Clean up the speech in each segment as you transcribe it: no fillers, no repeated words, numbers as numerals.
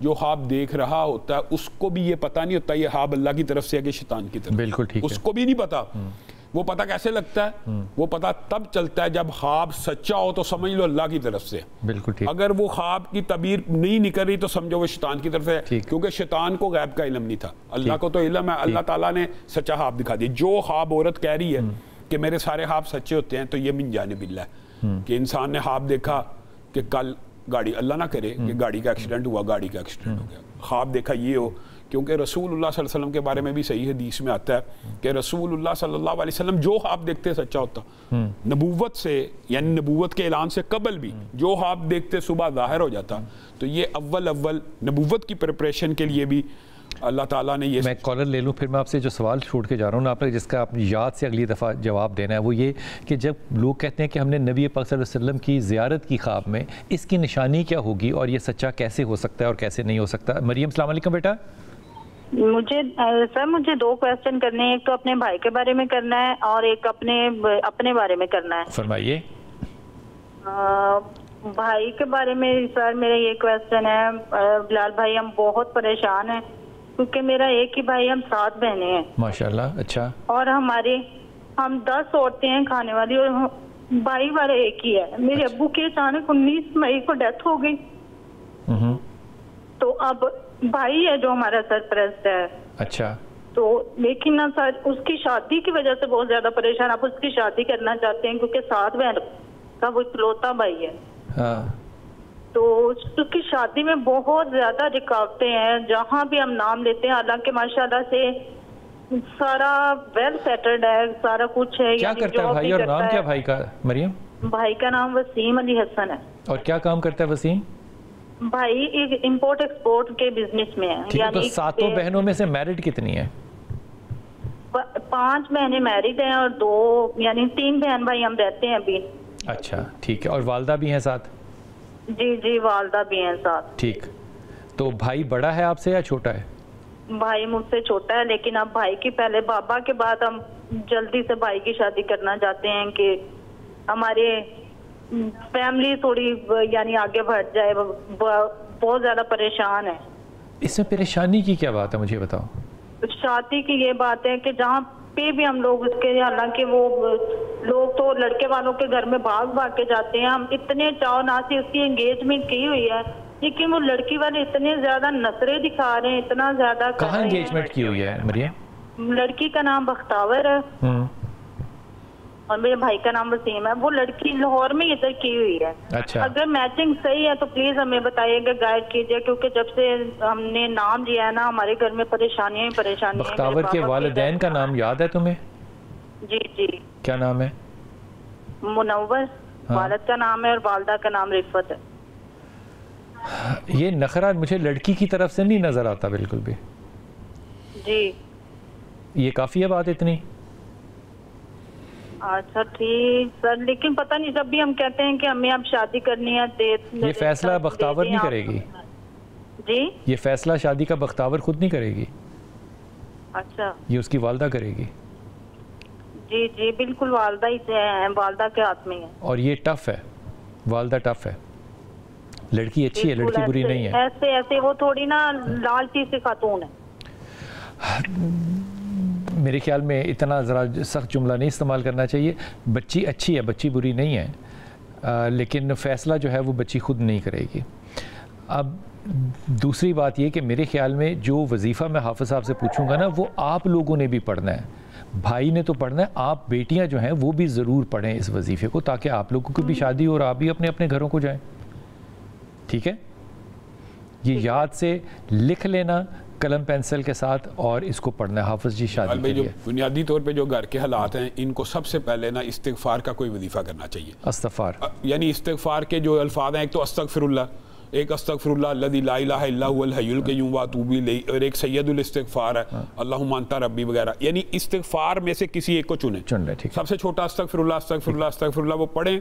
جو خواب دیکھ رہا ہوتا ہے اس کو بھی یہ پتہ نہیں ہوتا یہ خواب اللہ کی طرف سے ہے کہ شیطان کی طرف. بالکل ٹھیک ہے. اس کو بھی نہیں پتا. وہ پتہ کیسے لگتا ہے؟ وہ پتہ تب چلتا ہے جب خواب سچا ہو تو سمجھ لو اللہ کی طرف سے. بالکل ٹھیک. اگر وہ خواب کی تعبیر نہیں نکل رہی تو سمجھو وہ شیطان کی طرف سے ہے, کیونکہ شیطان کو غیب کا علم نہیں تھا, اللہ کو تو علم ہے. اللہ تعالیٰ نے سچا خواب دکھا دیا. جو خواب عورت کہہ رہی ہے کہ میرے سارے خواب سچے ہوتے ہیں, تو یہ من جانب اللہ ہے کہ انسان نے خواب دیکھا کہ کل گاڑی, اللہ نہ کرے کہ گاڑی کا ایکسیڈنٹ ہوا, گاڑی کا ایکسیڈنٹ ہو گیا. خواب دیکھا یہ ہو, کیونکہ رسول اللہ صلی اللہ علیہ وسلم کے بارے میں بھی صحیح حدیث میں آتا ہے کہ رسول اللہ صلی اللہ علیہ وسلم جو خواب دیکھتے سچا ہوتا. نبوت سے یعنی نبوت کے اعلان سے قبل بھی جو خواب دیکھتے صبح ظاہر ہو جاتا. تو یہ اول نبوت کی پریپریشن کے لیے بھی اللہ تعالیٰ نے یہ. میں کالر لے لوں, پھر میں آپ سے جو سوال چھوڑ کے جا رہا ہوں نا, آپ نے جس کا آپ یاد سے اگلی دفعہ جواب دینا ہے, وہ یہ کہ جب لوگ کہتے ہیں کہ ہم نے نبی پاک صلی اللہ علیہ وسلم کی زیارت کی خواب میں, اس کی نشانی کیا ہوگی اور یہ سچا کیسے ہو سکتا ہے اور کیسے نہیں ہو سکتا؟ مریم السلام علیکم بیٹا. مجھے 2 کویسچن کرنے ہیں, ایک تو اپنے بھائی کے بارے میں کرنا ہے اور ایک اپنے بارے میں کرنا ہے. فرمائیے. بھائی کے بارے میں سر میرا یہ کویسچن ہے, بلال بھائی ہم بہت پریشان ہیں کیونکہ میرا ایک ہی بھائی, ہم 7 بہنیں ہیں ماشاءاللہ. اچھا. اور ہم 10 عورتیں ہیں کھانے والی, اور بھائی والا ایک ہی ہے. میرے ابو کی اچانک 19 مئی کو ڈیتھ ہو گئی. تو اب بھائی ہے جو ہمارا سرپرست ہے. اچھا. تو لیکن نا سر اس کی شادی کی وجہ سے بہت زیادہ پریشان. آپ اس کی شادی کرنا چاہتے ہیں کیونکہ 7 بہن کا وہ اکلوتا بھائی ہے. تو اس کی شادی میں بہت زیادہ رکاوٹیں ہیں. جہاں بھی ہم نام لیتے ہیں, حالانکہ ماشاءاللہ سے سارا ویل سیٹلڈ ہے, سارا کچھ ہے. کیا کرتا ہے بھائی, اور نام کیا بھائی کا مریم؟ بھائی کا نام وسیم علی حسن ہے. اور کیا کام کرتا ہے وسیم بھائی؟ ایک امپورٹ ایکسپورٹ کے بزنس میں ہے. تو 7 بہنوں میں سے میرڈ کتنی ہیں؟ 5 بہنیں میرڈ ہیں اور 2 یعنی 3 بہن بھائی ہم رہتے ہیں ابھی. اچھا ٹھیک ہے. اور والدہ بھی ہیں ساتھ؟ جی والدہ بھی ہیں ساتھ. ٹھیک. تو بھائی بڑا ہے آپ سے یا چھوٹا ہے؟ بھائی مجھ سے چھوٹا ہے, لیکن اب بھائی کی پہلے بابا کے بعد ہم جلدی سے بھائی کی شادی کرنا چاہتے ہیں کہ ہمارے فیملی تھوڑی یعنی آگے بڑھ جائے. بہت زیادہ پریشان ہے. اس میں پریشانی کی کیا بات ہے مجھے بتاؤ؟ شادی کی یہ بات ہے کہ جہاں پہ بھی ہم لوگ اس کے, حالانکہ وہ لوگ تو لڑکے والوں کے گھر میں بھاگ کے جاتے ہیں. ہم اتنے چاؤ ناسی اس کی انگیجمنٹ کی ہوئی ہے, لیکن وہ لڑکی والے اتنے زیادہ نظریں دکھا رہے ہیں, اتنا زیادہ. کہاں انگیجمنٹ کی ہوئی ہے مریم؟ لڑکی کا نام بختاور ہے اور میرے بھائی کا نام وسیم ہے. وہ لڑکی لاہور میں ادھر کی ہوئی ہے. اچھا. اگر میچنگ صحیح ہے تو پلیز ہمیں بتائیے گا, گائیڈ کیجیے, کیونکہ جب سے ہم نے نام لیا ہے نا ہمارے گھر میں پریشانیاں ہی پریشانیاں. بختاور کے والدین کا نام یاد ہے تمہیں؟ جی. کیا نام ہے؟ منور والد کا نام ہے اور والدہ کا نام رفت ہے. یہ نخرہ مجھے لڑکی کی طرف سے نہیں نظر آتا بالکل بھی. جی. یہ کافی ہے بات اتنی؟ اچھا ٹھیک سر, لیکن پتہ نہیں جب بھی ہم کہتے ہیں کہ ہمیں اب شادی کرنی ہے, یہ فیصلہ بختاور نہیں کرے گی. جی یہ فیصلہ شادی کا بختاور خود نہیں کرے گی. اچھا. یہ اس کی والدہ کرے گی. جی بالکل والدہ ہی سے ہیں, والدہ کے ہاتھ میں ہے. اور یہ ٹف ہے, والدہ ٹف ہے. لڑکی اچھی ہے, لڑکی بری نہیں ہے. ایسے وہ تھوڑی نا لالچی سی خاتون ہے. میرے خیال میں اتنا ذرا سخت جملہ نہیں استعمال کرنا چاہیے. بچی اچھی ہے, بچی بری نہیں ہے, لیکن فیصلہ جو ہے وہ بچی خود نہیں کرے گی. اب دوسری بات یہ کہ میرے خیال میں جو وظیفہ میں حافظ صاحب سے پوچھوں گا نا وہ آپ لوگوں نے بھی پڑھنا ہے. بھائی نے تو پڑھنا ہے, آپ بیٹیاں جو ہیں وہ بھی ضرور پڑھیں اس وظیفے کو, تاکہ آپ لوگوں کی بھی شادی اور آپ بھی اپنے اپنے گھروں کو جائیں. ٹھیک ہے؟ یہ یاد سے لکھ لینا قلم پینسل کے ساتھ اور اس کو پڑھنا ہے. حافظ جی شادی کے لیے بنیادی طور پہ جو گھر کے حالات ہیں ان کو سب سے پہلے نا استغفار کا کوئی وظیفہ کرنا چاہیے. استغفار یعنی استغفار کے جو الفاظ ہیں, ایک تو استغفر اللہ, ایک استغفر اللہ الذی لا الہ الا هو الحی القیوم واتوب الیہ, اور ایک سید الاستغفار ہے اللہم انت ربی وغیرہ. یعنی استغفار میں سے کسی ایک کو چنیں. چن لیں. ٹھیک. سب سے چھوٹا استغفر اللہ استغفر اللہ استغفر اللہ وہ پڑھیں,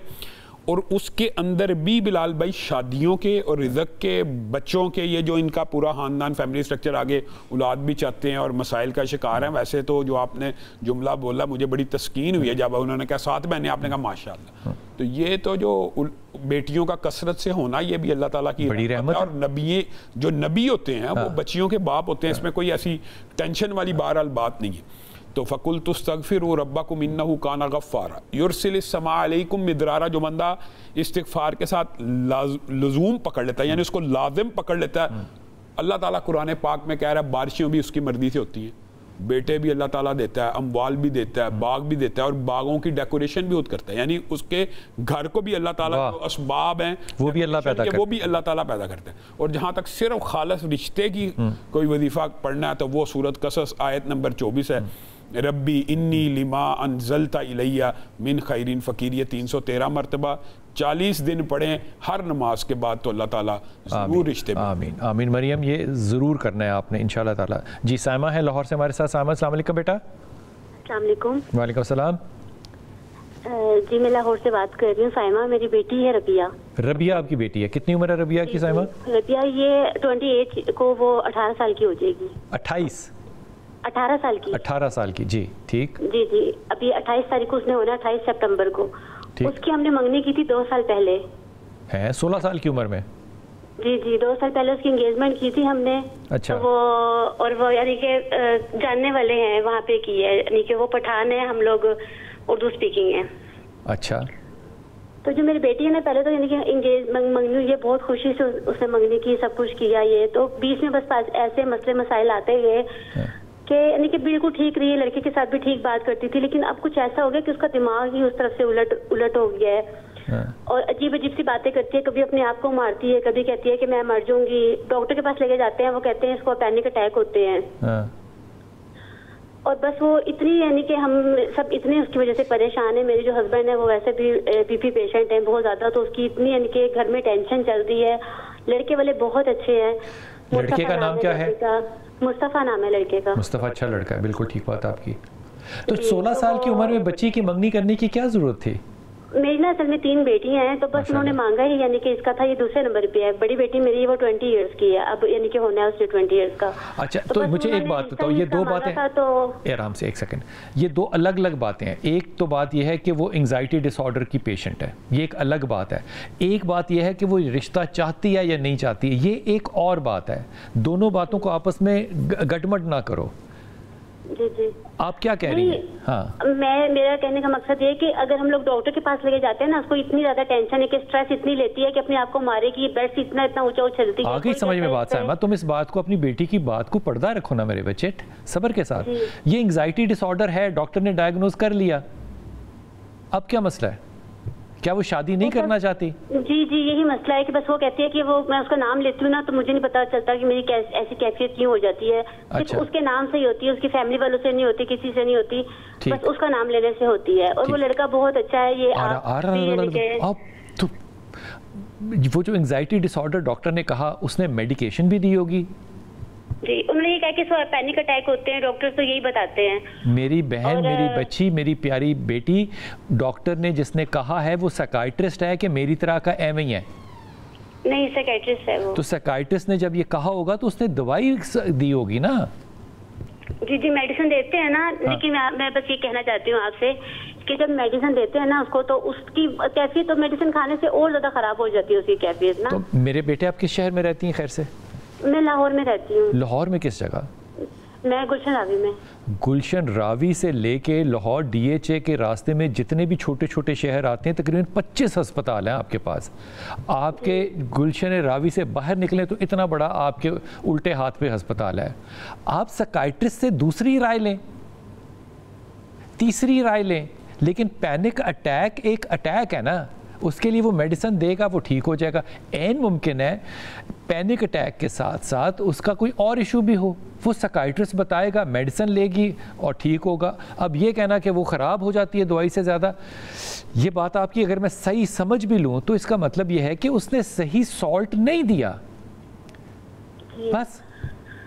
اور اس کے اندر بھی بلال بھائی شادیوں کے اور رزق کے بچوں کے یہ جو ان کا پورا خاندان فیملی سٹرکچر آگے اولاد بھی چاہتے ہیں اور مسائل کا شکار ہیں. ویسے تو جو آپ نے جملہ بولا مجھے بڑی تسکین ہوئی ہے جب انہوں نے کہا 7 بہنیں, آپ نے کہا ماشاءاللہ. تو یہ تو جو بیٹیوں کا کثرت سے ہونا یہ بھی اللہ تعالیٰ کی بڑی رحمت. اور نبی جو نبی ہوتے ہیں وہ بچیوں کے باپ ہوتے ہیں, اس میں کوئی ایسی ٹینشن والی بہرحال بات نہیں ہے. تو فَقُلْتُ اسْتَغْفِرُوا رَبَّكُمْ إِنَّهُ كَانَ غَفَّارًا يُرْسِلِ السَّمَاءَ عَلَيْكُمْ مِدْرَارًا. جو بندہ استغفار کے ساتھ لزوم پکڑ لیتا ہے یعنی اس کو لازم پکڑ لیتا ہے, اللہ تعالیٰ قرآن پاک میں کہہ رہا ہے بارشیں بھی اس کی مرضی سے ہوتی ہیں, بیٹے بھی اللہ تعالیٰ دیتا ہے, اموال بھی دیتا ہے, باغ بھی دیتا ہے, اور باغوں کی ڈیکوریشن بھی خود کرتا ہے. یعنی اس کے گھر کو بھی اللہ تعالیٰ جو اسباب ہیں وہ بھی اللہ پیدا کرتا ہے, وہ بھی اللہ تعالیٰ پیدا کرتا ہے. اور جہاں تک صرف خالص رشتے کی کوئی وظیفہ پڑھنا ہے تو وہ سورۃ قصص آیت نمبر 24 ہے, ربی انی لما انزلت الیہ من خیرین فقیر. یہ 313 مرتبہ 40 دن پڑھیں ہر نماز کے بعد تو اللہ تعالیٰ ضرور رشتے. آمین آمین. مریم یہ ضرور کرنا ہے آپ نے انشاءاللہ تعالیٰ. جی سائمہ ہے لاہور سے ہمارے ساتھ. سائمہ السلام علیکم بیٹا. السلام علیکم. وعلیکم السلام. جی میں لاہور سے بات کر رہی ہوں. سائمہ میری بیٹی ہے ربیہ. ربیہ آپ کی بیٹی ہے, کتنی عمر ہے ربیہ کی سائمہ؟ ربیہ یہ 28 کو وہ 18 سال کی ہو جائے گی. 18 سال کی. 18 سال کی, جی ٹھیک. جی جی ابھی 28 تاریخ کو اس نے ہونا, 28 سپٹمبر کو. اس کی ہم نے منگنی کی تھی 2 سال پہلے. ہے 16 سال کی عمر میں؟ جی جی 2 سال پہلے اس کی انگیجمنٹ کی تھی ہم نے. اچھا. وہ یعنی کہ جاننے والے ہیں وہاں پہ کی ہے, یعنی کہ وہ پٹھان ہے, ہم لوگ اردو اسپیکنگ ہیں. اچھا. تو جو میری بیٹی ہے نا پہلے تو یعنی کہ منگنی یہ بہت خوشی سے اس نے منگنی کی, سب کچھ کیا. یہ تو بیچ میں بس ایسے مسئلے مسائل آتے گئے کہ یعنی کہ بالکل ٹھیک رہی ہے, لڑکے کے ساتھ بھی ٹھیک بات کرتی تھی, لیکن اب کچھ ایسا ہو گیا کہ اس کا دماغ ہی اس طرف سے الٹ ہو گیا ہے اور عجیب عجیب سی باتیں کرتی ہے. کبھی اپنے آپ کو مارتی ہے, کبھی کہتی ہے کہ میں مر جاؤں گی. ڈاکٹر کے پاس لے کے جاتے ہیں, وہ کہتے ہیں اس کو پینک اٹیک ہوتے ہیں. اور بس وہ اتنی یعنی کہ ہم سب اتنے اس کی وجہ سے پریشان ہیں. میرے جو ہسبینڈ ہیں وہ ویسے بھی بی پی پیشنٹ ہیں بہت زیادہ, تو اس کی اتنی یعنی کہ گھر میں ٹینشن چل رہی ہے. لڑکے والے بہت اچھے ہیں. لڑکے کا نام کیا ہے؟ مصطفیٰ نام ہے لڑکے کا. مصطفیٰ اچھا لڑکا ہے, بالکل ٹھیک بات آپ کی. تو 16 سال کی عمر میں بچی کی منگنی کرنے کی کیا ضرورت تھی؟ میری نا اصل میں 3 بیٹیاں ہیں, تو بس انہوں نے مانگا ہی, یعنی کہ اس کا تھا یہ دوسرے نمبر پہ ہے. بڑی بیٹی میری وہ 20 ایئرس کی ہے اب, یعنی کہ ہونا ہے اس نے 20 ایئرس کا. اچھا تو مجھے ایک بات بتاؤ, یہ 2 باتیں آرام سے 1 سیکنڈ, یہ 2 الگ الگ باتیں ہیں. ایک تو بات یہ ہے کہ وہ انگزائٹی ڈس آرڈر کی پیشنٹ ہے, یہ ایک الگ بات ہے. ایک بات یہ ہے کہ وہ رشتہ چاہتی ہے یا نہیں چاہتی ہے, یہ ایک اور بات ہے. دونوں باتوں کو آپس میں گٹمٹ نہ کرو. جی جی آپ کیا کہہ رہی ہیں؟ ہاں میرا کہنے کا مقصد یہ ہے کہ اگر ہم لوگ ڈاکٹر کے پاس لے کے جاتے ہیں نا, اس کو اتنی زیادہ ٹینشن ہے کہ اسٹریس اتنی لیتی ہے کہ اپنے آپ کو مارے گی, بیڈ سے اتنا اونچا اچھلتی ہے. آگے سمجھ میں بات سائمہ, تم اس بات کو اپنی بیٹی کی بات کو پردہ رکھو نا میرے بچے, صبر کے ساتھ. یہ انگزائٹی ڈس آرڈر ہے, ڈاکٹر نے ڈائیگنوز کر لیا, اب کیا مسئلہ ہے؟ کیا وہ شادی نہیں کرنا چاہتی؟ جی جی یہی مسئلہ ہے کہ بس وہ کہتی ہے کہ وہ میں اس کا نام لیتی ہوں نا تو مجھے نہیں پتا چلتا کہ میری ایسی کیفیت کیوں ہو جاتی ہے. صرف اس کے نام سے ہی ہوتی ہے, اس کی فیملی والوں سے نہیں ہوتی, کسی سے نہیں ہوتی, بس اس کا نام لینے سے ہوتی ہے. اور وہ لڑکا بہت اچھا ہے. یہ وہ جو انگزائٹی ڈس آرڈر ڈاکٹر نے کہا, اس نے میڈیکیشن بھی دی ہوگی؟ جی انہوں نے یہ کہا کہ پینک اٹیک ہوتے ہیں, ڈاکٹر تو یہی بتاتے ہیں. میری بہن, میری بچی, میری پیاری بیٹی, ڈاکٹر نے جس نے کہا ہے وہ سائیکائٹرسٹ ہے کہ میری طرح کا ایم ہی ہے؟ نہیں سائیکائٹرسٹ ہے وہ. تو سائیکائٹرسٹ نے جب یہ کہا ہوگا تو اس نے دوائی دی ہوگی نا. جی جی میڈیسن دیتے ہیں نا, لیکن میں بس یہ کہنا چاہتی ہوں آپ سے کہ جب میڈیسن دیتے ہیں نا اس کو تو اس کی کیفیت تو میڈیسن کھانے سے اور زیادہ خراب ہو جاتی ہے اس کی کیفیت نا. تو میرے بیٹے آپ کس شہر میں رہتی ہیں خیر سے؟ میں لاہور میں رہتی ہوں. لاہور میں کس جگہ؟ میں گلشن راوی میں. گلشن راوی سے لے کے لاہور ڈی ایچ اے کے راستے میں جتنے بھی چھوٹے چھوٹے شہر آتے ہیں تقریباً 25 ہسپتال ہیں آپ کے پاس. آپ کے گلشن راوی سے باہر نکلیں تو اتنا بڑا آپ کے الٹے ہاتھ پہ ہسپتال ہے. آپ سائیکائٹرسٹ سے دوسری رائے لیں, تیسری رائے لیں, لیکن پینک اٹیک ایک اٹیک ہے نا, اس کے لیے وہ میڈیسن دے گا, وہ ٹھیک ہو جائے گا. عین ممکن ہے پینک اٹیک کے ساتھ ساتھ اس کا کوئی اور ایشو بھی ہو, وہ سائیکائٹرسٹ بتائے گا, میڈیسن لے گی اور ٹھیک ہوگا. اب یہ کہنا کہ وہ خراب ہو جاتی ہے دوائی سے زیادہ, یہ بات آپ کی اگر میں صحیح سمجھ بھی لوں تو اس کا مطلب یہ ہے کہ اس نے صحیح سالٹ نہیں دیا, بس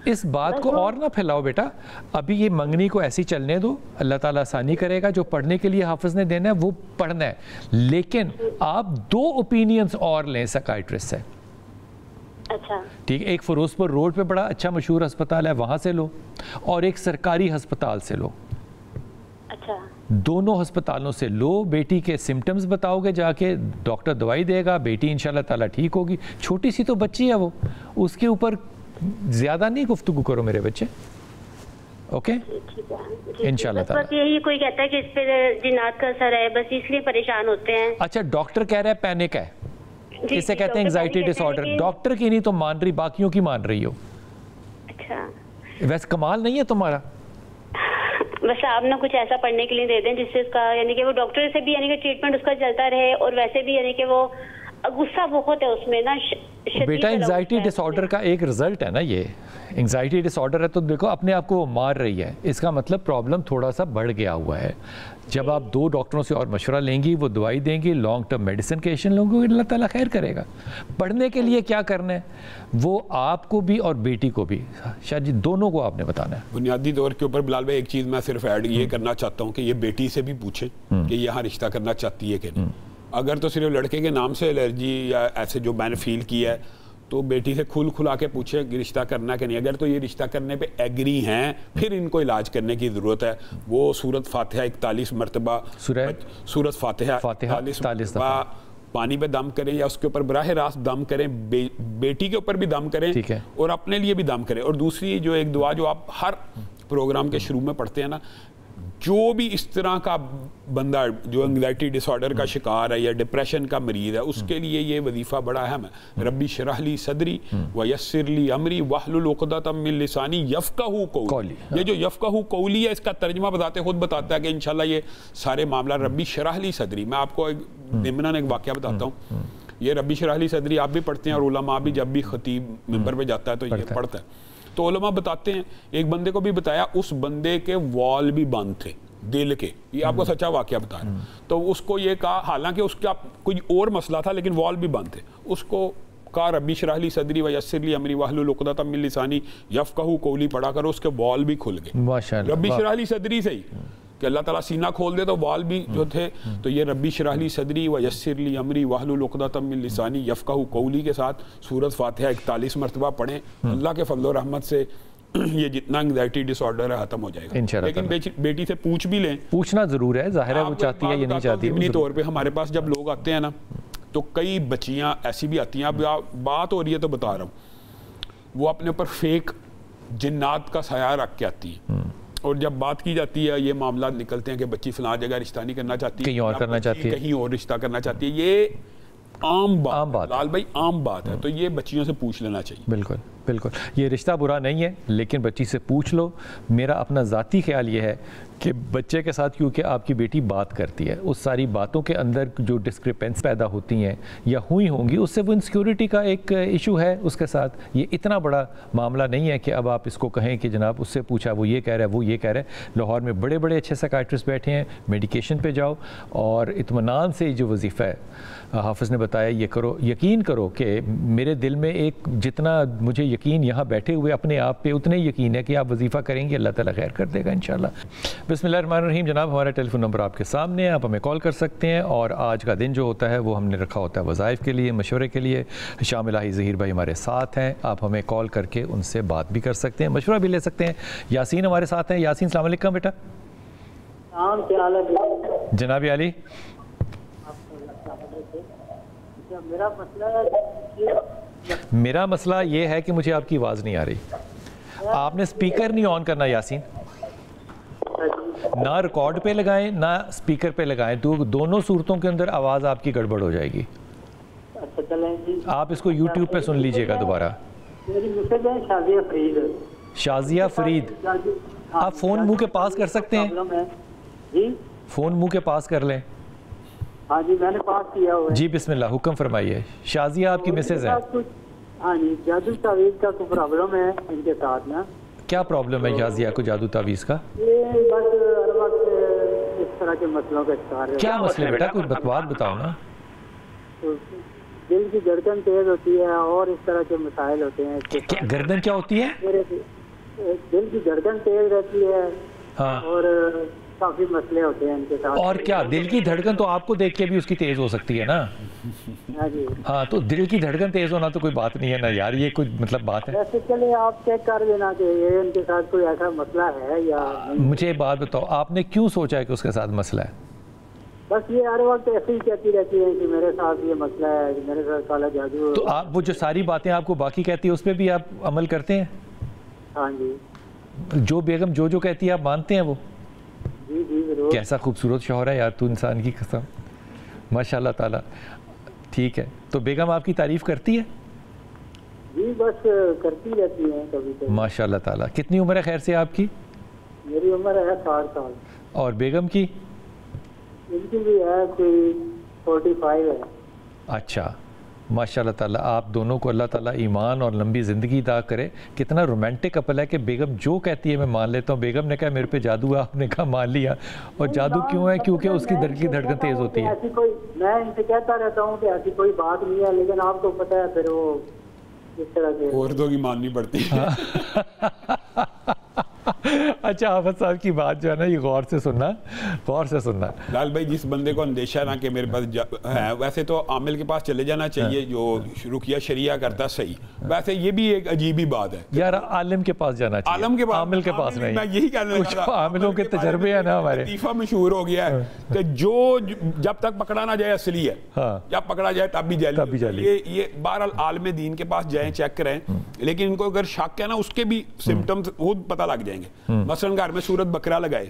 اس بات کو اور نہ پھیلاؤ بیٹا. ابھی یہ منگنی کو ایسی چلنے دو, اللہ تعالیٰ آسانی کرے گا. جو پڑھنے کے لیے حافظ نے دینا ہے وہ پڑھنا ہے, لیکن آپ 2 اوپینینز اور لیں سائیکائٹرسٹ سے. اچھا ٹھیک, ایک فیروز پور روڈ پہ بڑا اچھا مشہور ہسپتال ہے, وہاں سے لو, اور ایک سرکاری ہسپتال سے لو. اچھا, دونوں ہسپتالوں سے لو. بیٹی کے سمٹمز بتاؤ گے, جا کے ڈاکٹر دوائی دے گا, بیٹی انشاءاللہ تعالیٰ ٹھیک ہوگی. چھوٹی سی تو بچی ہے وہ, اس کے اوپر زیادہ نہیں گفتگو کرو میرے بچے. اوکے, انشاءاللہ تعالیٰ. بس یہی کوئی کہتا ہے کہ اس پہ جنات کا اثر ہے, بس اس لیے پریشان ہوتے ہیں. اچھا, ڈاکٹر کہہ رہا ہے پینک ہے, اسے کہتے ہیں انگزائٹی ڈس آرڈر. ڈاکٹر کی نہیں تو مان رہی, باقیوں کی مان رہی ہو. اچھا, ویسے کمال نہیں ہے تمہارا. بس آپ نا کچھ ایسا پڑھنے کے لیے دے دیں جس سے اس کا یعنی کہ وہ ڈاکٹر سے بھی یعنی کہ ٹریٹمنٹ اس کا چلتا رہے, اور ویسے بھی یعنی کہ وہ غصہ بہت ہے اس میں نا. بیٹا انگزائٹی ڈس آرڈر کا ایک رزلٹ ہے نا یہ. انگزائٹی ڈس آرڈر ہے تو دیکھو اپنے آپ کو وہ مار رہی ہے, اس کا مطلب پرابلم تھوڑا سا بڑھ گیا ہوا ہے. جب آپ 2 ڈاکٹروں سے اور مشورہ لیں گی, وہ دوائی دیں گی, لانگ ٹرم میڈیسن کے ایشن لوگوں کو اللہ تعالیٰ خیر کرے گا. پڑھنے کے لیے کیا کرنا ہے وہ آپ کو بھی اور بیٹی کو بھی, شاید جی دونوں کو آپ نے بتانا ہے. بنیادی طور کے اوپر بلال بھائی ایک چیز میں صرف ایڈ یہ کرنا چاہتا ہوں کہ یہ بیٹی سے بھی پوچھیں کہ یہاں رشتہ کرنا چاہتی ہے کہ نہیں. اگر تو صرف لڑکے کے نام سے الرجی یا ایسے جو میں نے فیل کیا ہے تو بیٹی سے کھلا کے پوچھے کہ رشتہ کرنا کہ نہیں. اگر تو یہ رشتہ کرنے پہ ایگری ہیں پھر ان کو علاج کرنے کی ضرورت ہے. وہ سورۃ فاتحہ 41 مرتبہ, سورۃ فاتحہ 41 مرتبہ پانی پہ دم کریں, یا اس کے اوپر براہ راست دم کریں, بیٹی کے اوپر بھی دم کریں اور اپنے لیے بھی دم کریں. اور دوسری جو ایک دعا جو آپ ہر پروگرام کے شروع میں پڑھتے ہیں نا, جو بھی اس طرح کا بندہ جو انگزائٹی ڈس آرڈر کا شکار ہے یا ڈپریشن کا مریض ہے, اس کے لیے یہ وظیفہ بڑا اہم ہے. ربی اشرح لی صدری ویسر لی امری واحلل عقدۃ من لسانی یفقہوا قولی. یہ جو یفقہوا قولی ہے, اس کا ترجمہ بتاتے خود بتاتا ہے کہ انشاءاللہ یہ سارے معاملہ ربی اشرح لی صدری. میں آپ کو ضمناً ایک واقعہ بتاتا ہوں. یہ ربی اشرح لی صدری آپ بھی پڑھتے ہیں, اور علماء بھی جب بھی خطیب ممبر پہ جاتا ہے تو یہ پڑھتا ہے. تو علماء بتاتے ہیں, ایک بندے کو بھی بتایا, اس بندے کے وال بھی بند تھے دل کے. یہ آپ کو سچا واقعہ بتا رہا ہوں. تو اس کو یہ کہا, حالانکہ اس کا کوئی اور مسئلہ تھا لیکن وال بھی بند تھے, اس کو کہا ربی اشرح لی صدری ویسر لی امری واحلل عقدۃ من لسانی یفقہوا قولی پڑھا کرو. اس کے وال بھی کھل گئے ماشاءاللہ. ربی اشرح لی صدری سے ہی کہ اللہ تعالیٰ سینہ کھول دے تو وال بھی جو تھے. تو یہ ربی اشرح لی صدری ویسر لی امری واحلل عقدۃ من لسانی یفقہوا قولی کے ساتھ سورۃ فاتحہ 41 مرتبہ پڑھیں. اللہ کے فضل و رحمت سے یہ جتنا انگزائٹی ڈس آرڈر ہے ختم ہو جائے گا. لیکن بیٹی سے پوچھ بھی لیں, پوچھنا ضرور ہے, ظاہر ہے وہ چاہتی ہے یا نہیں چاہتی. ضمنی طور پہ ہمارے پاس جب لوگ آتے ہیں نا تو کئی بچیاں ایسی بھی آتی ہیں, اب بات ہو رہی ہے تو بتا رہا ہوں, وہ اپنے اوپر فیک جنات کا سایہ رکھ کے آتی ہیں, اور جب بات کی جاتی ہے یہ معاملات نکلتے ہیں کہ بچی فلاں جگہ رشتہ نہیں کرنا چاہتی, کہیں اور کرنا چاہتی ہے, کہیں اور رشتہ کرنا چاہتی ہے. یہ عام بات لال بھائی عام بات ہے. تو یہ بچیوں سے پوچھ لینا چاہیے. بالکل بالکل, یہ رشتہ برا نہیں ہے, لیکن بچی سے پوچھ لو. میرا اپنا ذاتی خیال یہ ہے کہ بچے کے ساتھ کیونکہ آپ کی بیٹی بات کرتی ہے, اس ساری باتوں کے اندر جو ڈسکرپنس پیدا ہوتی ہیں یا ہوئی ہوں گی, اس سے وہ انسیکیورٹی کا ایک ایشو ہے اس کے ساتھ. یہ اتنا بڑا معاملہ نہیں ہے کہ اب آپ اس کو کہیں کہ جناب اس سے پوچھا, وہ یہ کہہ رہا ہے, وہ یہ کہہ رہا ہے. لاہور میں بڑے بڑے اچھے سائیکائٹرسٹ بیٹھے ہیں, میڈیکیشن پہ جاؤ اور اطمینان سے جو وظیفہ ہے حافظ نے بتایا یہ کرو. یقین کرو کہ میرے دل میں ایک جتنا مجھے یقین یہاں بیٹھے ہوئے اپنے آپ پہ اتنے یقین ہے کہ آپ وظیفہ کریں گے, اللہ تعالیٰ خیر کر دے گا انشاءاللہ. بسم اللہ الرحمن الرحیم. جناب ہمارا ٹیلی فون نمبر آپ کے سامنے ہے, آپ ہمیں کال کر سکتے ہیں. اور آج کا دن جو ہوتا ہے وہ ہم نے رکھا ہوتا ہے وظائف کے لیے, مشورے کے لیے. شام الہی ظہیر بھائی ہمارے ساتھ ہیں, آپ ہمیں کال کر کے ان سے بات بھی کر سکتے ہیں, مشورہ بھی لے سکتے ہیں. یاسین ہمارے ساتھ ہیں. یاسین السلام علیکم بیٹا. جناب علی, میرا مسئلہ یہ ہے کہ مجھے آپ کی آواز نہیں آ رہی. آپ نے سپیکر نہیں آن کرنا یاسین, نہ ریکارڈ پہ لگائیں نہ سپیکر پہ لگائیں, تو دونوں صورتوں کے اندر آواز آپ کی گڑبڑ ہو جائے گی. آپ اس کو یوٹیوب پہ سن لیجئے گا دوبارہ. شازیہ فرید, آپ فون منہ کے پاس کر سکتے ہیں, فون منہ کے پاس کر لیں. ہاں جی میں نے پاس کیا ہوا ہے. جی بسم اللہ, حکم فرمائیے. شازیہ آپ کی مسز ہیں. ہاں جی, جادو تعویذ کا کوئی پرابلم ہے ان کے ساتھ نا. کیا پرابلم ہے شازیہ کو جادو تعویذ کا؟ یہ بس ہر وقت اس طرح کے مسئلوں کا شکار ہے. کیا مسئلے بیٹا, کچھ بات بتاؤ نا. دل کی گردن تیز ہوتی ہے اور اس طرح کے مسائل ہوتے ہیں. گردن کیا ہوتی ہے؟ دل کی دھڑکن تیز رہتی ہے ہاں اور کافی مسئلے ہوتے ہیں ان کے ساتھ. اور کیا دل کی دھڑکن تو آپ کو دیکھ کے بھی اس کی تیز ہو سکتی ہے نا. ہاں تو دل کی دھڑکن تیز ہونا تو کوئی بات نہیں ہے نا یار, یہ کوئی مطلب بات ہے. ویسے چلے آپ چیک کر دینا کہ یہ ان کے ساتھ کوئی ایسا مسئلہ ہے یا نہیں. مجھے بات بتاؤ, آپ نے کیوں سوچا ہے کہ اس کے ساتھ مسئلہ ہے؟ بس یہ ہر وقت ایسے ہی کہتی رہتی ہے کہ میرے ساتھ یہ مسئلہ ہے, کہ میرے ساتھ کالا جادو. تو آپ وہ جو ساری باتیں آپ کو باقی کہتی ہے اس پہ بھی آپ عمل کرتے ہیں؟ ہاں جی. جو بیگم جو کہتی ہے آپ مانتے ہیں وہ؟ جی جی ضرور. کیسا خوبصورت شوہر ہے یار تو, انسان کی قسم ماشاء اللہ تعالیٰ. ٹھیک ہے, تو بیگم آپ کی تعریف کرتی ہے؟ جی بس کرتی رہتی ہیں کبھی کبھی. ماشاء اللہ تعالیٰ. کتنی عمر ہے خیر سے آپ کی؟ میری عمر ہے 60 سال. اور بیگم کی؟ ان کی بھی ہے کوئی 45 ہے. اچھا ماشاء اللہ تعالیٰ. آپ دونوں کو اللہ تعالیٰ ایمان اور لمبی زندگی عطا کرے. کتنا رومانٹک کپل ہے کہ بیگم جو کہتی ہے میں مان لیتا ہوں. بیگم نے کہا میرے پہ جادو ہے, آپ نے کہا مان لیا. اور جادو کیوں ہے؟ کیونکہ اس کی دل کی دھڑکن تیز ہوتی ہے. میں ان سے کہتا رہتا ہوں کہ ایسی کوئی بات نہیں ہے, لیکن آپ کو پتہ ہے پھر وہ اس طرح سے عورتوں کی ماننی پڑتی ہے. اچھا حافظ صاحب کی بات جو ہے نا یہ غور سے سننا. لال بھائی جس بندے کو اندیشہ نا کہ میرے پاس ہے, ویسے تو عامل کے پاس چلے جانا چاہیے جو رقیہ شریعہ کرتا صحیح. ویسے یہ بھی ایک عجیب ہی بات ہے یار, عالم کے پاس جانا چاہیے, عالم کے پاس, عامل کے پاس نہیں. میں یہی کہنا چاہتا ہوں, عاملوں کے تجربے ہیں نا ہمارے. لطیفہ مشہور ہو گیا ہے کہ جو جب تک پکڑا نہ جائے اصلی ہے, جب پکڑا جائے تب بھی جعلی. یہ بہرحال عالم دین کے پاس جائیں, چیک کریں, لیکن ان کو اگر شک ہے نا اس کے بھی سمٹمز خود پتہ لگ جائیں گے. مثلا گھر میں سورت بکرا لگائے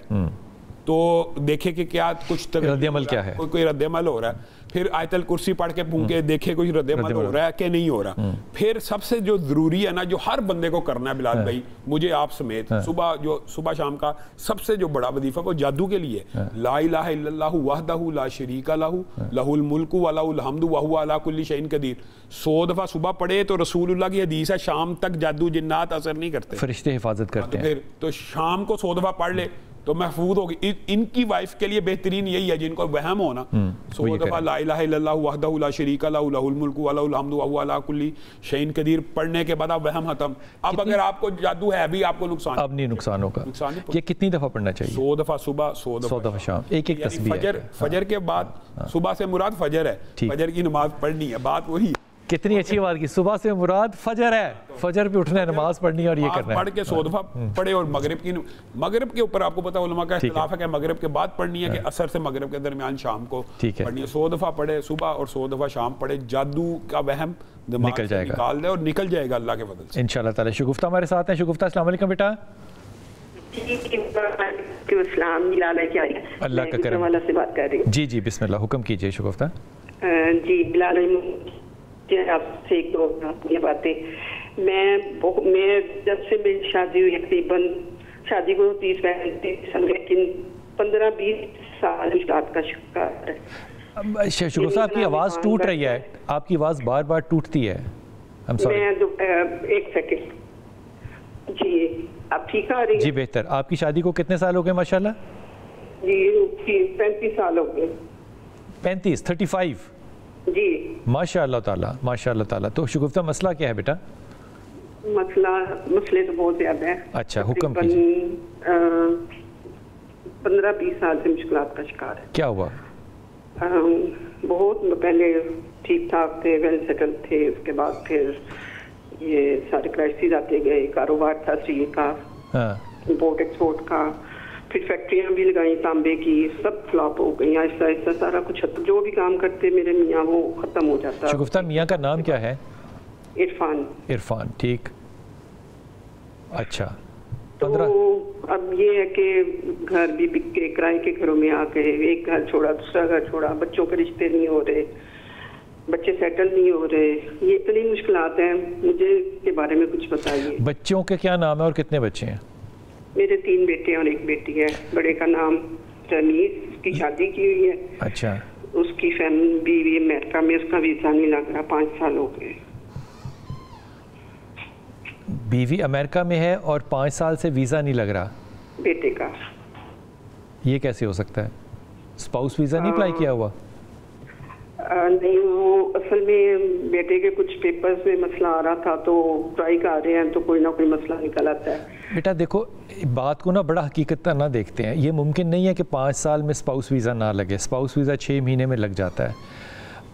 تو دیکھے کہ کیا کچھ رد عمل کیا ہے, کوئی رد عمل ہو رہا ہے. پھر آیت الکرسی پڑھ کے پھونکے دیکھے کوئی رد عمل ہو رہا ہے کہ نہیں ہو رہا. پھر سب سے جو ضروری ہے نا, جو ہر بندے کو کرنا ہے بلال بھائی, مجھے آپ سمیت, صبح شام کا سب سے جو بڑا وظیفہ وہ جادو کے لیے, لا الہ الا اللہ وحدہ لا شریک لہ لہ الملک و لہ الحمد وہو علی کل شیء قدیر. 100 دفعہ صبح پڑھے تو رسول اللہ کی حدیث ہے شام تک جادو جنات اثر نہیں کرتے, فرشتے حفاظت کرتے ہیں. پھر تو شام کو 100 دفعہ پڑھ لے تو محفوظ ہوگی. ان کی وائف کے لیے بہترین یہی ہے جن کو وہم ہونا, 100 دفعہ لا الہ الا اللہ وحدہ لا شریک لہ لہ الملک و لہ الحمد وہو علی کل شیء قدیر پڑھنے کے بعد وہم ختم. اب اگر آپ کو جادو ہے بھی آپ کو نقصان, اب نہیں نقصان ہوگا. یہ کتنی دفعہ پڑھنا چاہیے؟ 100 دفعہ صبح, 100 دفعہ شام, ایک تسبیح. فجر کے بعد, صبح سے مراد فجر ہے, فجر کی نماز پڑھنی ہے. بات وہی, کتنی اچھی بات کی, صبح سے مراد فجر ہے, فجر پہ اٹھنا ہے, نماز پڑھنی ہے اور یہ کرنا ہے. پڑھ کے 100 دفعہ پڑھے. اور مغرب کے اوپر آپ کو پتا علماء کا اختلاف ہے کہ مغرب کے بعد پڑھنی ہے کہ عصر سے مغرب کے درمیان شام کو پڑھنی ہے. 100 دفعہ پڑھے صبح اور 100 دفعہ شام پڑھے. جادو کا وہم دماغ سے نکال دے اور نکل جائے گا اللہ کے فضل سے انشاءاللہ تعالی. شگفتہ ہمارے ساتھ ہیں. شگفتہ السلام علیکم بیٹا. اللہ کا کرم. جی جی بسم اللہ, حکم کیجئے شگفتہ. جی بلال آپ سے ایک دو یہ باتیں. میں جب سے میری شادی ہوئی تقریباً شادی کو 30-35 سال, لیکن 15-20 سال مشکلات کا شکار ہے. شگفتہ آپ کی آواز ٹوٹ رہی ہے, آپ کی آواز بار بار ٹوٹتی ہے. ایک سیکنڈ. جی آپ ٹھیک آ رہی ہیں؟ جی بہتر. آپ کی شادی کو کتنے سال ہو گئے ماشاءاللہ؟ جی 35 سال ہو گئے. 35 جی ماشاء اللہ تعالیٰ, ماشاء اللہ تعالیٰ. تو شگفتہ مسئلہ کیا ہے بیٹا؟ مسئلے تو بہت زیادہ ہیں. اچھا حکم کیجیے. 15-20 سال سے مشکلات کا شکار ہے. کیا ہوا؟ بہت پہلے ٹھیک ٹھاک تھے, ویل سیٹل تھے, اس کے بعد پھر یہ سارے کرائسز آتے گئے. کاروبار تھا اسٹیل کا, امپورٹ ایکسپورٹ کا, پھر فیکٹریاں بھی لگائیں تانبے کی, سب فلاپ ہو گئی. آہستہ آہستہ سارا کچھ جو بھی کام کرتے میرے میاں وہ ختم ہو جاتا. شگفتہ میاں کا نام کیا ہے؟ عرفان. عرفان, ٹھیک. اچھا. تو اب یہ ہے کہ گھر بھی بک کے کرائے کے گھروں میں آ گئے. ایک گھر چھوڑا دوسرا گھر چھوڑا, بچوں کے رشتے نہیں ہو رہے, بچے سیٹل نہیں ہو رہے. یہ اتنی مشکلات ہیں, مجھے اس کے بارے میں کچھ بتائیے. بچوں کے کیا نام ہے اور کتنے بچے ہیں؟ میرے 3 بیٹے اور 1 بیٹی ہے. بڑے کا نام رمیز, اس کی شادی کی ہوئی ہے. اچھا. اس کی فیملی بیوی امریکہ میں, اس کا ویزا نہیں لگ رہا, 5 سال ہو گئے. بیوی امریکہ میں ہے اور 5 سال سے ویزا نہیں لگ رہا بیٹے کا. یہ کیسے ہو سکتا ہے؟ اسپاؤس ویزا نہیں اپلائی کیا ہوا؟ نہیں، وہ اصل میں بیٹے کے کچھ پیپرز میں مسئلہ آ رہا تھا تو ٹرائی کر رہے ہیں تو کوئی نہ کوئی مسئلہ نکل آتا ہے. بیٹا دیکھو بات کو نا بڑا حقیقت نہ دیکھتے ہیں. یہ ممکن نہیں ہے کہ 5 سال میں اسپاؤس ویزا نہ لگے. اسپاؤس ویزا 6 مہینے میں لگ جاتا ہے.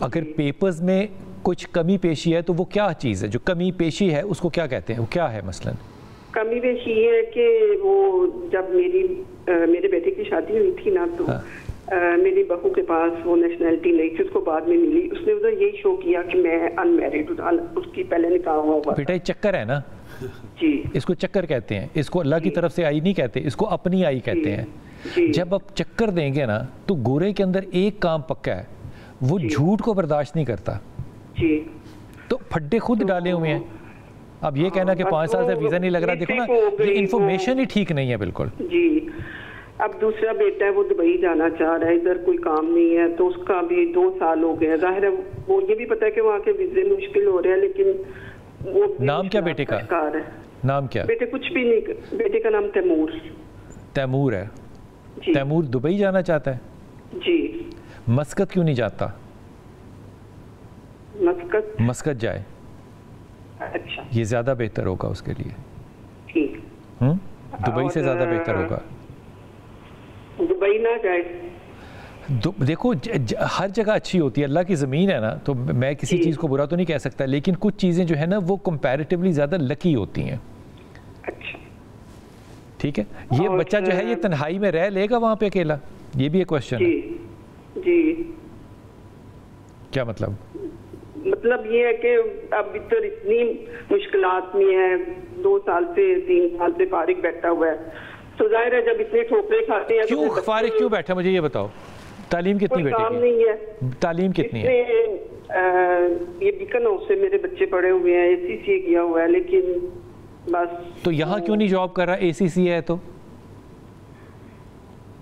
اگر پیپرز میں کچھ کمی پیشی ہے تو وہ کیا چیز ہے جو کمی پیشی ہے، اس کو کیا کہتے ہیں، وہ کیا ہے؟ مثلاً کمی پیشی یہ ہے کہ وہ جب میرے بیٹے کی شادی ہوئی تھی نا تو میری بہو کے پاس وہ نیشنلٹی نہیں تھی، اس کو بعد میں ملی. اس نے ادھر یہی شو کیا کہ میں ان میرڈ ہوں، اس کی پہلے نکاح ہوا. بیٹا یہ چکر ہے نا جی، اس کو چکر کہتے ہیں. اس کو اللہ کی طرف سے آئی نہیں کہتے، اس کو اپنی آئی کہتے ہیں. جب آپ چکر دیں گے نا تو گورے کے اندر ایک کام پکا ہے، وہ جھوٹ کو برداشت نہیں کرتا. تو پھڈے خود ڈالے ہوئے ہیں. اب یہ کہنا کہ 5 سال سے ویزا نہیں لگ رہا، دیکھو نا یہ انفارمیشن ہی ٹھیک نہیں ہے بالکل. جی اب دوسرا بیٹا ہے وہ دبئی جانا چاہ رہا ہے، ادھر کوئی کام نہیں ہے تو اس کا بھی 2 سال ہو گئے. ظاہر ہے وہ یہ بھی پتا ہے کہ وہاں کے ویزے مشکل ہو رہے ہیں، لیکن وہ نام کیا بیٹے کا؟ نام کیا؟ بیٹے کچھ بھی نہیں، بیٹے کا نام تیمور. تیمور ہے. تیمور دبئی جانا چاہتا ہے جی. مسقط کیوں نہیں جاتا؟ مسقط جائے. اچھا یہ زیادہ بہتر ہوگا اس کے لیے. ٹھیک. دبئی سے زیادہ بہتر ہوگا. دبئی نہ جائے. دیکھو ہر جگہ اچھی ہوتی ہے، اللہ کی زمین ہے نا، تو میں کسی چیز کو برا تو نہیں کہہ سکتا، لیکن کچھ چیزیں جو ہے نا وہ کمپیریٹیولی زیادہ لکی ہوتی ہیں. اچھا ٹھیک ہے. یہ بچہ جو ہے یہ تنہائی میں رہ لے گا وہاں پہ اکیلا؟ یہ بھی ایک کوشچن ہے. جی کیا مطلب؟ مطلب یہ ہے کہ اب ادھر اتنی مشکلات میں ہے، 2 سال سے 3 سال سے فارغ بیٹھا ہوا ہے. تو ظاہر ہے جب اتنے ٹھوکریں کھاتے ہیں کیوں فارغ کیوں بیٹھا؟ مجھے یہ بتاؤ تعلیم کتنی بیٹے کی؟ نہیں ہے. تعلیم کتنی ہے؟ یہ بیکن ہاؤس سے میرے بچے پڑھے ہوئے ہیں، ACCA کیا ہوا ہے، لیکن بس. تو یہاں کیوں نہیں جاب کر رہا؟ ACCA ہے تو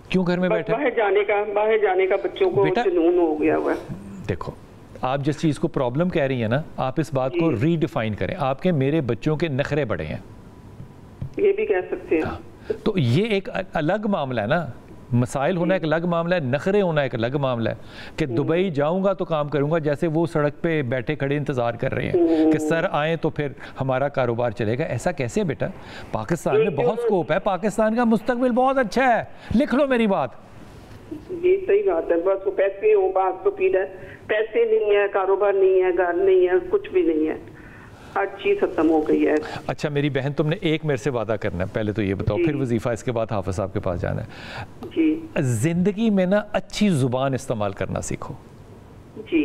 کیوں گھر میں بیٹھا؟ باہر جانے کا بچوں کو جنون ہو گیا ہوا ہے. دیکھو آپ جس چیز کو پرابلم کہہ رہی ہیں نا، آپ اس بات کو ری ڈیفائن کریں. آپ کے میرے بچوں کے نخرے بڑے ہیں، یہ بھی کہہ سکتے ہیں. تو یہ ایک الگ معاملہ ہے نا. مسائل ہونا ایک الگ معاملہ ہے، نخرے ہونا ایک الگ معاملہ ہے. کہ دبئی جاؤں گا تو کام کروں گا، جیسے وہ سڑک پہ بیٹھے کھڑے انتظار کر رہے ہیں کہ سر آئیں تو پھر ہمارا کاروبار چلے گا. ایسا کیسے بیٹا؟ پاکستان میں بہت سکوپ ہے، پاکستان کا مستقبل بہت اچھا ہے. لکھ لو میری بات. یہ صحیح بات ہے. بس وہ پیسے ہو بات تو پھر پیسے نہیں ہے، کاروبار نہیں ہے، گھر نہیں ہے، کچھ بھی نہیں ہے، ہر چیز ختم ہو گئی ہے. اچھا میری بہن تم نے ایک میرے سے وعدہ کرنا ہے، پہلے تو یہ بتاؤ پھر وظیفہ، اس کے بعد حافظ صاحب کے پاس جانا ہے. جی زندگی میں نا اچھی زبان استعمال کرنا سیکھو. جی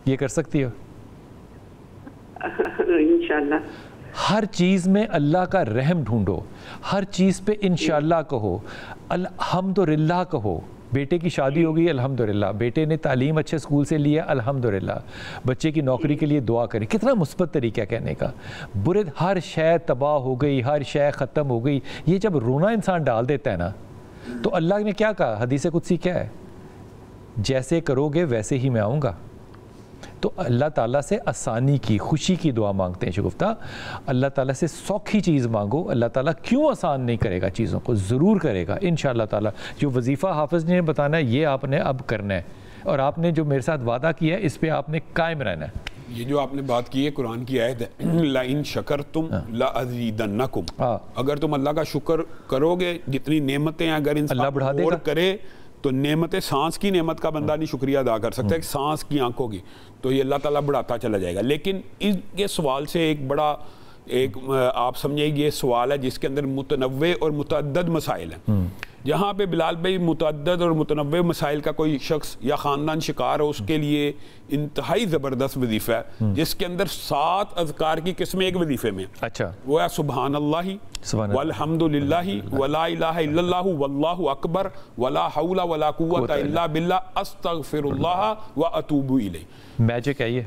یہ کر سکتی ہو؟ انشاءاللہ. ہر چیز میں اللہ کا رحم ڈھونڈو، ہر چیز پہ انشاءاللہ کہو، الحمدللہ کہو. بیٹے کی شادی ہو گئی الحمدللہ، بیٹے نے تعلیم اچھے اسکول سے لیا الحمدللہ، بچے کی نوکری کے لیے دعا کریں. کتنا مثبت طریقہ کہنے کا. برے ہر شے تباہ ہو گئی، ہر شے ختم ہو گئی، یہ جب رونا انسان ڈال دیتا ہے نا تو اللہ نے کیا کہا؟ حدیث قدسی کیا ہے؟ جیسے کرو گے ویسے ہی میں آؤں گا. تو اللہ تعالیٰ سے آسانی کی، خوشی کی دعا مانگتے ہیں شگفتہ. اللہ تعالیٰ سے سوکھی چیز مانگو. اللہ تعالیٰ کیوں آسان نہیں کرے گا چیزوں کو؟ ضرور کرے گا انشاءاللہ تعالیٰ. جو وظیفہ حافظ نے بتانا ہے یہ آپ نے اب کرنا ہے، اور آپ نے جو میرے ساتھ وعدہ کیا ہے اس پہ آپ نے قائم رہنا ہے. یہ جو آپ نے بات کی ہے قرآن کی آیت ہے، لَإِن شَكَرْتُمْ لَأَزِيدَنَّكُمْ. اگر تم اللہ کا شکر کرو گے، جتنی نعمتیں اگر انسان اور کرے تو نعمت سانس کی نعمت کا بندہ نہیں شکریہ ادا کر سکتا ہے، کہ سانس کی آنکھوں کی، تو یہ اللہ تعالیٰ بڑھاتا چلا جائے گا. لیکن اس کے سوال سے ایک بڑا آپ سمجھے یہ سوال ہے جس کے اندر متنوع اور متعدد مسائل ہیں. جہاں پہ بلال بھائی متعدد اور متنوع مسائل کا کوئی شخص یا خاندان شکار ہو، اس کے لیے انتہائی زبردست وظیفہ ہے جس کے اندر 7 اذکار کی قسمیں ایک وظیفے میں. اچھا وہ ہے سبحان اللہ والحمد للہ ولا الہ الا اللہ واللہ اکبر ولا حول ولا قوت الا باللہ استغفر اللہ واتوب الیہ. میجک ہے یہ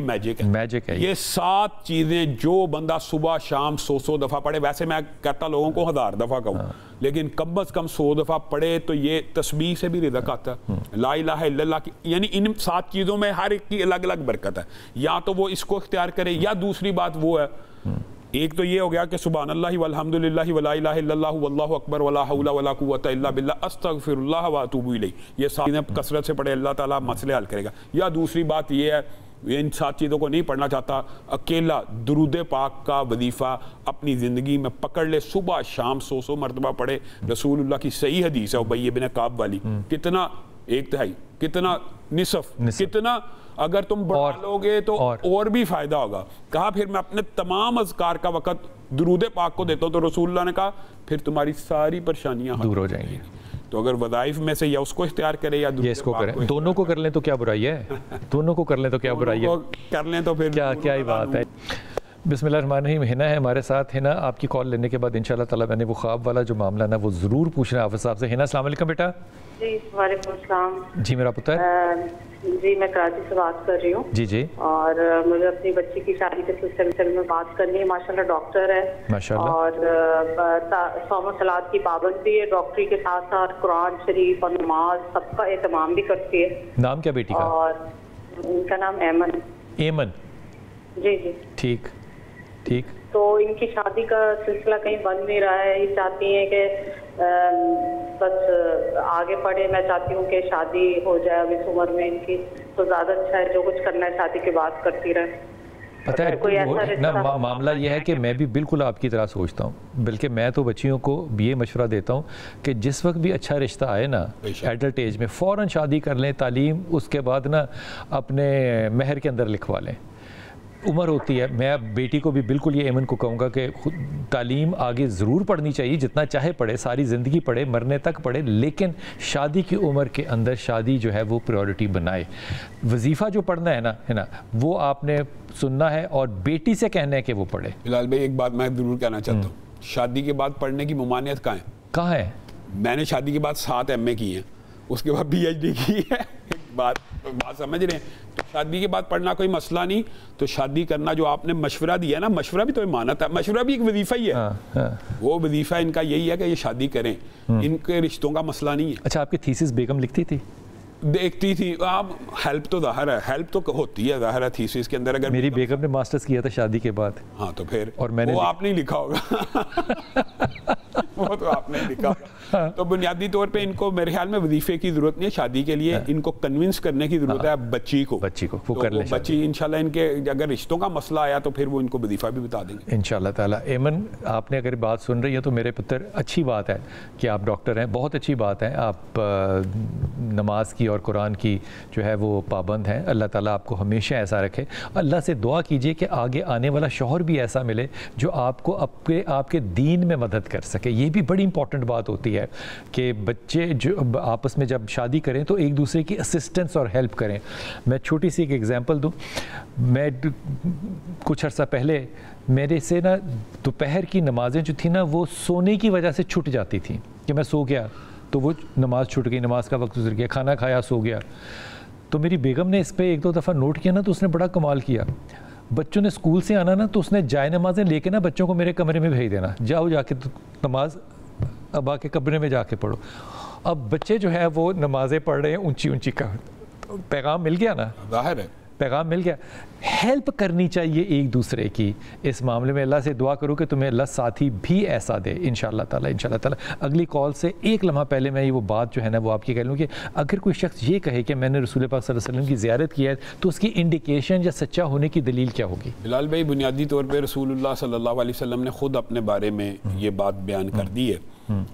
میجک ہے. یہ 7 چیزیں جو بندہ صبح شام 100 دفعہ پڑھے، ویسے میں کہتا لوگوں کو 1000 دفعہ کہوں، لیکن کم از کم 100 دفعہ پڑھے تو یہ تسبیح سے بھی رزق آتا ہے. لا الہ الا اللہ کی، یعنی ان 7 چیزوں میں ہر ایک کی الگ الگ برکت ہے. یا تو وہ اس کو اختیار کرے، یا دوسری بات وہ ہے ایک تو یہ ہو گیا کہ سبحان اللہ والحمدللہ ولا الہ الا اللہ واللہ اکبر ولا حول ولا قوت الا باللہ استغفر اللہ واتوب الیہ، یہ سارے کثرت سے پڑھے، اللہ تعالیٰ مسئلے حل کرے گا. یا دوسری بات یہ ہے، ان 7 چیزوں کو نہیں پڑھنا چاہتا، اکیلا درود پاک کا وظیفہ اپنی زندگی میں پکڑ لے، صبح شام 100 مرتبہ پڑھے. رسول اللہ کی صحیح حدیث ہے ابی بن کعب والی، کتنا 1/3، کتنا نصف، کتنا اگر تم بڑھا لو گے تو اور بھی فائدہ ہوگا. کہا پھر میں اپنے تمام اذکار کا وقت درود پاک کو دیتا ہوں، تو رسول اللہ نے کہا پھر تمہاری ساری پرشانیاں دور ہو جائیں گی. تو اگر وظائف میں سے یا اس کو اختیار کرے یا اس کو کریں، دونوں کو کر لیں تو کیا برائی ہے؟ دونوں کو کر لیں تو کیا برائی ہے؟ کر لیں تو پھر کیا ہی بات ہے. بسم اللہ الرحمن الرحیم. ہنا ہے ہمارے ساتھ. ہنا آپ کی کال لینے کے بعد انشاءاللہ تعالیٰ میں نے وہ خواب والا جو معاملہ نا وہ ضرور پوچھنا ہے حافظ صاحب سے. ہنا السلام علیکم بیٹا. جی وعلیکم السلام. جی میرا پتر. جی میں کراچی سے بات کر رہی ہوں. جی جی. اور مجھے اپنی بچی کی شادی کے سلسلے میں بات کرنی ہے. ماشاءاللہ ڈاکٹر ہے ماشاءاللہ، اور صوم و صلات کی پابند بھی ہے، ڈاکٹری کے ساتھ ساتھ قرآن شریف اور نماز سب کا اہتمام بھی کرتی ہے. نام کیا بیٹی کا؟ اور ان کا نام ایمن. ایمن. جی جی ٹھیک ٹھیک. تو ان کی شادی کا سلسلہ کہیں بن نہیں رہا ہے. یہ چاہتی ہیں کہ بس آگے پڑھے. میں چاہتی ہوں کہ شادی ہو جائے اب اس عمر میں ان کی، تو زیادہ اچھا ہے. جو کچھ کرنا ہے شادی کے بعد کرتی رہے. پتہ ہے معاملہ یہ ہے کہ میں بھی بالکل آپ کی طرح سوچتا ہوں، بلکہ میں تو بچیوں کو بھی یہ مشورہ دیتا ہوں کہ جس وقت بھی اچھا رشتہ آئے نا ایڈلٹ ایج میں، فوراً شادی کر لیں. تعلیم اس کے بعد نا اپنے مہر کے اندر لکھوا لیں. عمر ہوتی ہے. میں بیٹی کو بھی بالکل یہ ایمن کو کہوں گا کہ خود تعلیم آگے ضرور پڑھنی چاہیے، جتنا چاہے پڑھے، ساری زندگی پڑھے، مرنے تک پڑھے، لیکن شادی کی عمر کے اندر شادی جو ہے وہ پریورٹی بنائے. وظیفہ جو پڑھنا ہے نا وہ آپ نے سننا ہے اور بیٹی سے کہنا ہے کہ وہ پڑھے. بلال بھائی ایک بات میں ضرور کہنا چاہتا ہوں، شادی کے بعد پڑھنے کی ممانعت کہاں ہے؟ میں نے شادی کے بعد 7 ایم اے کی ہیں، اس کے بعد PhD کی ہے. بات سمجھ رہے ہیں؟ تو شادی کے بعد پڑھنا کوئی مسئلہ نہیں. تو شادی کرنا جو آپ نے مشورہ دیا نا، مشورہ بھی تو امانت ہے، مشورہ بھی ایک وظیفہ ہی ہے. وہ وظیفہ ان کا یہی ہے کہ یہ شادی کریں، ان کے رشتوں کا مسئلہ نہیں ہے. اچھا آپ کی تھیسس بیگم لکھتی تھی؟ دیکھتی تھی. آپ ہیلپ تو ظاہر ہے، ہیلپ تو ہوتی ہے ظاہر ہے تھیسس کے اندر. اگر میری بیگم نے ماسٹرز کیا تھا شادی کے بعد. ہاں تو پھر اور میں نے وہ آپ نہیں لکھا ہوگا. وہ تو آپ نے لکھا ہوگا. تو بنیادی طور پہ ان کو میرے خیال میں وظیفے کی ضرورت نہیں ہے شادی کے لیے. ان کو کنونس کرنے کی ضرورت ہے بچی کو وہ کر لیں. بچی انشاءاللہ ان کے اگر رشتوں کا مسئلہ آیا تو پھر وہ ان کو وظیفہ بھی بتا دیں گے انشاءاللہ تعالیٰ. ایمن آپ نے اگر بات سن رہی ہے تو میرے پتر اچھی بات ہے کہ آپ ڈاکٹر ہیں، بہت اچھی بات ہے. آپ نماز کی اور قرآن کی جو ہے وہ پابند ہیں. اللہ تعالیٰ آپ کو ہمیشہ ایسا رکھے. اللہ سے دعا کیجئے کہ آگے آنے والا شوہر بھی ایسا ملے جو آپ کو آپ کے دین میں مدد کر سکے. یہ بھی بڑی امپورٹنٹ بات ہوتی ہے کہ بچے جو آپس میں جب شادی کریں تو ایک دوسرے کی اسسٹنس اور ہیلپ کریں. میں چھوٹی سی ایک ایگزامپل دوں. میں کچھ عرصہ پہلے میرے سے نا دوپہر کی نمازیں جو تھیں نا وہ سونے کی وجہ سے چھٹ جاتی تھیں کہ میں سو گیا تو وہ نماز چھوٹ گئی، نماز کا وقت گزر گیا، کھانا کھایا سو گیا. تو میری بیگم نے اس پہ 1-2 دفعہ نوٹ کیا نا تو اس نے بڑا کمال کیا. بچوں نے اسکول سے آنا نا تو اس نے جائے نمازیں لے کے نا بچوں کو میرے کمرے میں بھیج دینا، جاؤ جا کے نماز اب آ کے کمرے میں جا کے پڑھو. اب بچے جو ہے وہ نمازیں پڑھ رہے ہیں اونچی اونچی کا. پیغام مل گیا نا، ظاہر ہے پیغام مل گیا. ہیلپ کرنی چاہیے ایک دوسرے کی اس معاملے میں. اللہ سے دعا کرو کہ تمہیں اللہ ساتھی بھی ایسا دے انشاءاللہ تعالیٰ. اگلی کال سے 1 لمحہ پہلے میں یہ وہ بات جو ہے نا وہ آپ کی کہہ لوں کہ اگر کوئی شخص یہ کہے کہ میں نے رسول پاک صلی اللہ علیہ وسلم کی زیارت کی ہے تو اس کی انڈیکیشن یا سچا ہونے کی دلیل کیا ہوگی؟ بلال بھائی بنیادی طور پہ رسول اللہ صلی اللہ علیہ وسلم نے خود اپنے بارے میں یہ بات بیان کر دی ہے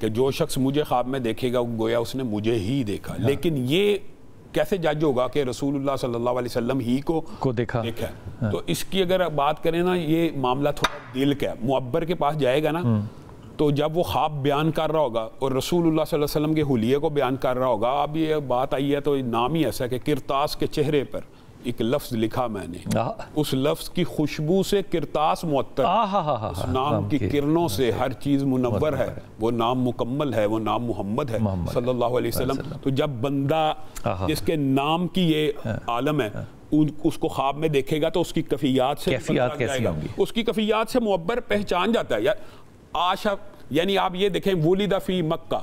کہ جو شخص مجھے خواب میں دیکھے گا گویا اس نے مجھے ہی دیکھا. لیکن یہ کیسے جج ہوگا کہ رسول اللہ صلی اللہ علیہ وسلم ہی کو دیکھا ہے؟ تو اس کی اگر بات کریں نا یہ معاملہ تھوڑا دل کا ہے. معبر کے پاس جائے گا نا تو جب وہ خواب بیان کر رہا ہوگا اور رسول اللہ صلی اللہ علیہ وسلم کے حلیے کو بیان کر رہا ہوگا، اب یہ بات آئی ہے تو نام ہی ایسا ہے کہ کرتاس کے چہرے پر ایک لفظ لکھا میں نے، اس لفظ کی خوشبو سے کرتاس معطر، اس نام کی کرنوں سے ہر چیز منور ہے. وہ نام مکمل ہے، وہ نام محمد ہے صلی اللہ علیہ وسلم. تو جب بندہ جس کے نام کی یہ عالم ہے اس کو خواب میں دیکھے گا تو اس کی کیفیات سے اس کی کیفیات سے معبر پہچان جاتا ہے. یعنی آپ یہ دیکھیں ولد فی مکہ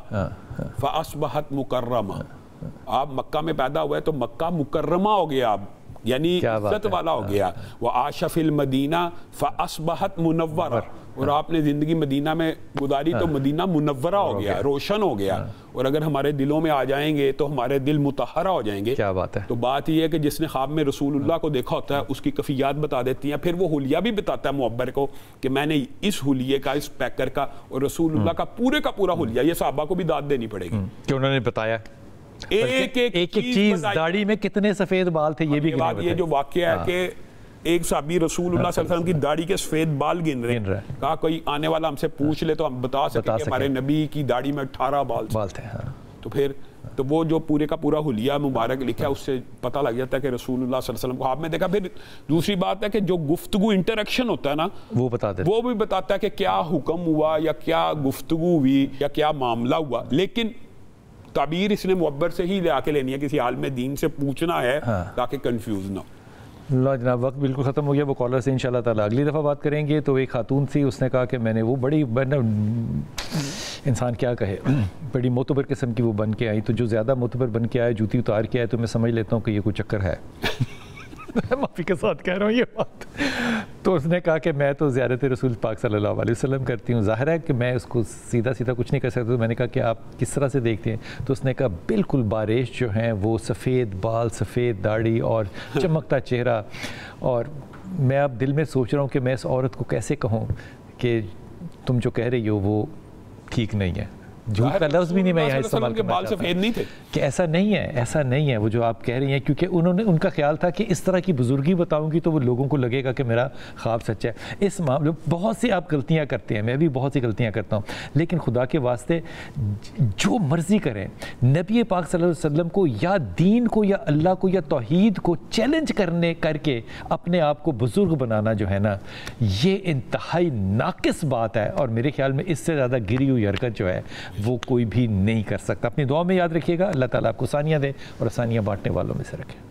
فاصبحت مکرمہ، آپ مکہ میں پیدا ہوئے تو مکہ مکرمہ ہو گیا. آپ یعنی عزت والا ہو گیا. وہ عاش فی المدینہ فاصبحت منورہ, اور آپ نے زندگی مدینہ میں گزاری تو مدینہ منورہ ہو گیا, روشن ہو گیا. اور اگر ہمارے دلوں میں آ جائیں گے تو ہمارے دل مطہرہ ہو جائیں گے. کیا بات ہے. تو بات یہ ہے کہ جس نے خواب میں رسول اللہ کو دیکھا ہوتا ہے اس کی کفیات بتا دیتی ہیں, پھر وہ حلیہ بھی بتاتا ہے معبر کو کہ میں نے اس حلیے کا, اس پیکر کا اور رسول اللہ کا پورا حلیہ, یہ صحابہ کو بھی داد دینی پڑے گی کہ انہوں نے بتایا ایک چیز. داڑھی میں کتنے سفید بال تھے یہ بھی. یہ جو واقعہ ہے کہ ایک صحابی رسول اللہ صلی اللہ علیہ وسلم کی داڑھی کے سفید بال گن رہے ہیں, کہا کوئی آنے والا ہم سے پوچھ لے تو ہم بتا سکیں کہ ہمارے نبی کی داڑھی میں 18 بال تھے. تو پھر تو وہ جو پورے کا پورا حلیہ مبارک لکھا ہے اس سے پتہ لگ جاتا ہے کہ رسول اللہ صلی اللہ علیہ وسلم کو آپ نے دیکھا. پھر دوسری بات ہے کہ جو گفتگو انٹریکشن ہوتا ہے نا وہ بھی بتاتا ہے کہ کیا حکم ہوا یا کیا گفتگو ہوئی یا کیا معاملہ ہوا. لیکن تعبیر اس نے معبر سے ہی لے آ کے لینی ہے, کسی عالم دین سے پوچھنا ہے تاکہ کنفیوز نہ ہو. اللہ جناب, وقت بالکل ختم ہو گیا. وہ کالر سے انشاءاللہ تعالیٰ اگلی دفعہ بات کریں گے. تو ایک خاتون تھی, اس نے کہا کہ میں نے وہ بڑی انسان کیا کہے, بڑی معتبر قسم کی وہ بن کے آئی. تو جو زیادہ معتبر بن کے آئے, جوتی اتار کے آئے, تو میں سمجھ لیتا ہوں کہ یہ کوئی چکر ہے. معافی کے ساتھ کہہ رہا ہوں یہ بات. تو اس نے کہا کہ میں تو زیارت رسول پاک صلی اللہ علیہ وسلم کرتی ہوں. ظاہر ہے کہ میں اس کو سیدھا کچھ نہیں کر سکتا. تو میں نے کہا کہ آپ کس طرح سے دیکھتے ہیں؟ تو اس نے کہا بالکل باریش جو ہیں وہ سفید بال, سفید داڑھی اور چمکتا چہرہ. اور میں اب دل میں سوچ رہا ہوں کہ میں اس عورت کو کیسے کہوں کہ تم جو کہہ رہی ہو وہ ٹھیک نہیں ہے. جھوٹ کا لفظ بھی نہیں میں یہاں استعمال کرنا چاہتا کہ ایسا نہیں ہے وہ جو آپ کہہ رہی ہیں, کیونکہ ان کا خیال تھا کہ اس طرح کی بزرگی بتاؤں گی تو وہ لوگوں کو لگے گا کہ میرا خواب سچا ہے. اس معاملے بہت سی آپ غلطیاں کرتے ہیں, میں بھی بہت سی غلطیاں کرتا ہوں, لیکن خدا کے واسطے جو مرضی کریں, نبی پاک صلی اللہ علیہ وسلم کو یا دین کو یا اللہ کو یا توحید کو چیلنج کر کے اپنے آپ کو بزرگ بنانا جو ہے نا, یہ انتہائی ناقص بات ہے. اور میرے خیال میں اس سے زیادہ گری ہوئی حرکت جو ہے وہ کوئی بھی نہیں کر سکتا. اپنی دعا میں یاد رکھیے گا. اللہ تعالیٰ آپ کو آسانیاں دے اور آسانیاں بانٹنے والوں میں سے رکھے.